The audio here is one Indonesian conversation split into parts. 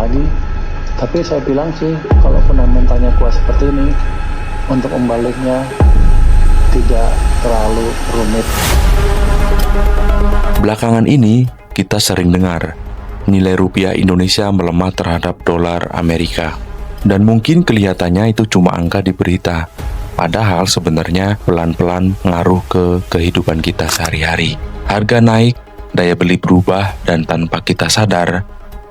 lagi. Tapi saya bilang sih, kalau fundamentalnya kuat seperti ini, untuk membaliknya tidak terlalu rumit. Belakangan ini, kita sering dengar nilai rupiah Indonesia melemah terhadap dolar Amerika. Dan mungkin kelihatannya itu cuma angka di berita. Padahal sebenarnya pelan-pelan ngaruh ke kehidupan kita sehari-hari. Harga naik, daya beli berubah, dan tanpa kita sadar,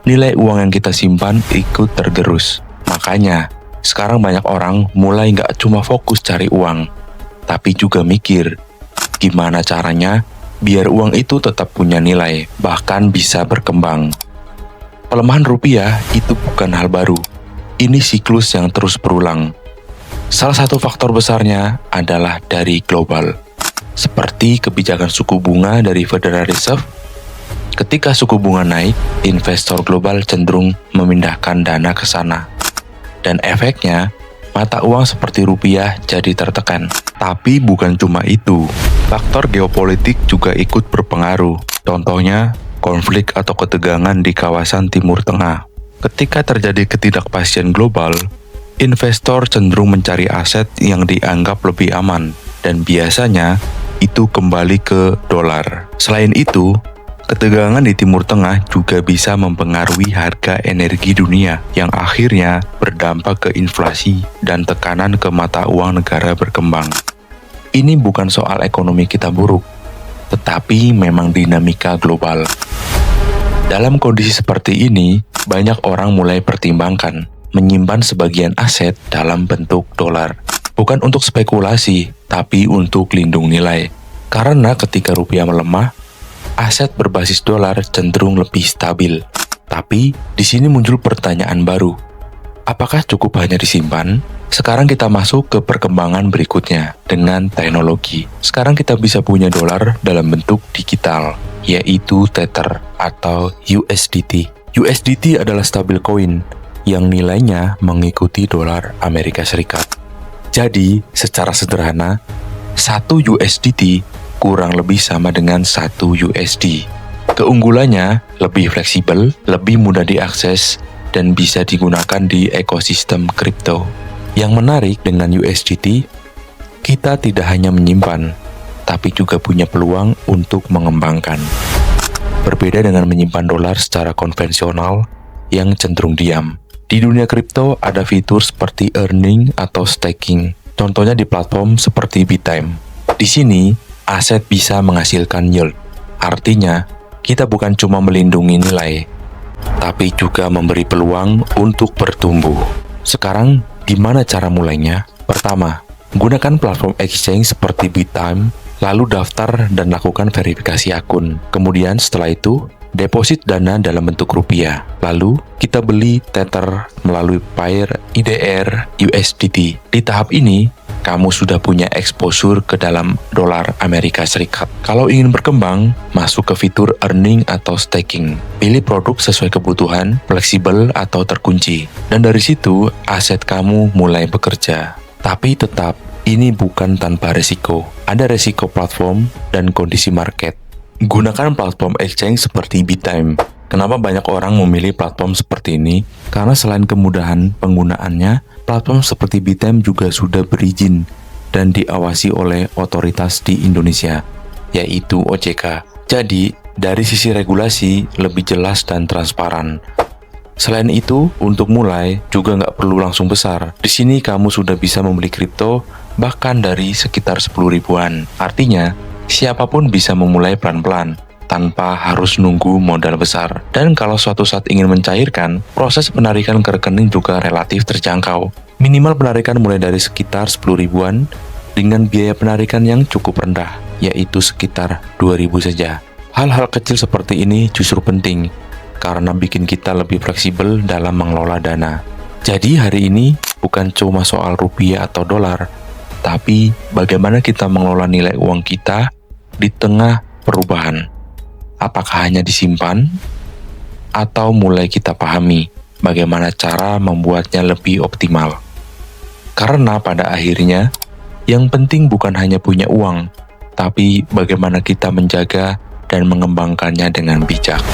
nilai uang yang kita simpan ikut tergerus. Makanya, sekarang banyak orang mulai nggak cuma fokus cari uang, tapi juga mikir, gimana caranya biar uang itu tetap punya nilai, bahkan bisa berkembang. Pelemahan rupiah itu bukan hal baru. Ini siklus yang terus berulang. Salah satu faktor besarnya adalah dari global, seperti kebijakan suku bunga dari Federal Reserve. Ketika suku bunga naik, investor global cenderung memindahkan dana ke sana. Dan efeknya, mata uang seperti rupiah jadi tertekan. Tapi bukan cuma itu, faktor geopolitik juga ikut berpengaruh. Contohnya, konflik atau ketegangan di kawasan Timur Tengah. Ketika terjadi ketidakpastian global, investor cenderung mencari aset yang dianggap lebih aman, dan biasanya itu kembali ke dolar. Selain itu, ketegangan di Timur Tengah juga bisa mempengaruhi harga energi dunia, yang akhirnya berdampak ke inflasi dan tekanan ke mata uang negara berkembang. Ini bukan soal ekonomi kita buruk, tetapi memang dinamika global. Dalam kondisi seperti ini, banyak orang mulai pertimbangkan menyimpan sebagian aset dalam bentuk dolar. Bukan untuk spekulasi, tapi untuk lindung nilai. Karena ketika rupiah melemah, aset berbasis dolar cenderung lebih stabil. Tapi, di sini muncul pertanyaan baru. Apakah cukup hanya disimpan? Sekarang kita masuk ke perkembangan berikutnya dengan teknologi. Sekarang kita bisa punya dolar dalam bentuk digital, yaitu Tether atau USDT. USDT adalah stabil coin yang nilainya mengikuti dolar Amerika Serikat. Jadi, secara sederhana, 1 USDT kurang lebih sama dengan 1 USD. Keunggulannya lebih fleksibel, lebih mudah diakses, dan bisa digunakan di ekosistem kripto. Yang menarik dengan USDT, kita tidak hanya menyimpan, tapi juga punya peluang untuk mengembangkan. Berbeda dengan menyimpan dolar secara konvensional yang cenderung diam. Di dunia kripto ada fitur seperti earning atau staking. Contohnya di platform seperti Bitime. Di sini, aset bisa menghasilkan yield. Artinya, kita bukan cuma melindungi nilai, tapi juga memberi peluang untuk bertumbuh. Sekarang, gimana cara mulainya? Pertama, gunakan platform exchange seperti Bitime, lalu daftar dan lakukan verifikasi akun. Kemudian setelah itu, deposit dana dalam bentuk rupiah. Lalu, kita beli Tether melalui pair IDR USDT. Di tahap ini, kamu sudah punya exposure ke dalam dolar Amerika Serikat. Kalau ingin berkembang, masuk ke fitur earning atau staking. Pilih produk sesuai kebutuhan, fleksibel atau terkunci. Dan dari situ, aset kamu mulai bekerja. Tapi tetap, ini bukan tanpa resiko. Ada resiko platform dan kondisi market. Gunakan platform exchange seperti Bitime. Kenapa banyak orang memilih platform seperti ini? Karena selain kemudahan penggunaannya, platform seperti Bitime juga sudah berizin dan diawasi oleh otoritas di Indonesia, yaitu OJK. Jadi, dari sisi regulasi lebih jelas dan transparan. Selain itu, untuk mulai juga nggak perlu langsung besar. Di sini kamu sudah bisa membeli kripto bahkan dari sekitar 10 ribuan. Artinya, siapapun bisa memulai pelan-pelan tanpa harus nunggu modal besar. Dan kalau suatu saat ingin mencairkan, proses penarikan ke rekening juga relatif terjangkau. Minimal penarikan mulai dari sekitar 10 ribuan dengan biaya penarikan yang cukup rendah, yaitu sekitar 2.000 saja. Hal-hal kecil seperti ini justru penting karena bikin kita lebih fleksibel dalam mengelola dana. Jadi hari ini bukan cuma soal rupiah atau dolar, tapi bagaimana kita mengelola nilai uang kita di tengah perubahan. Apakah hanya disimpan? Atau mulai kita pahami bagaimana cara membuatnya lebih optimal? Karena pada akhirnya, yang penting bukan hanya punya uang, tapi bagaimana kita menjaga dan mengembangkannya dengan bijak.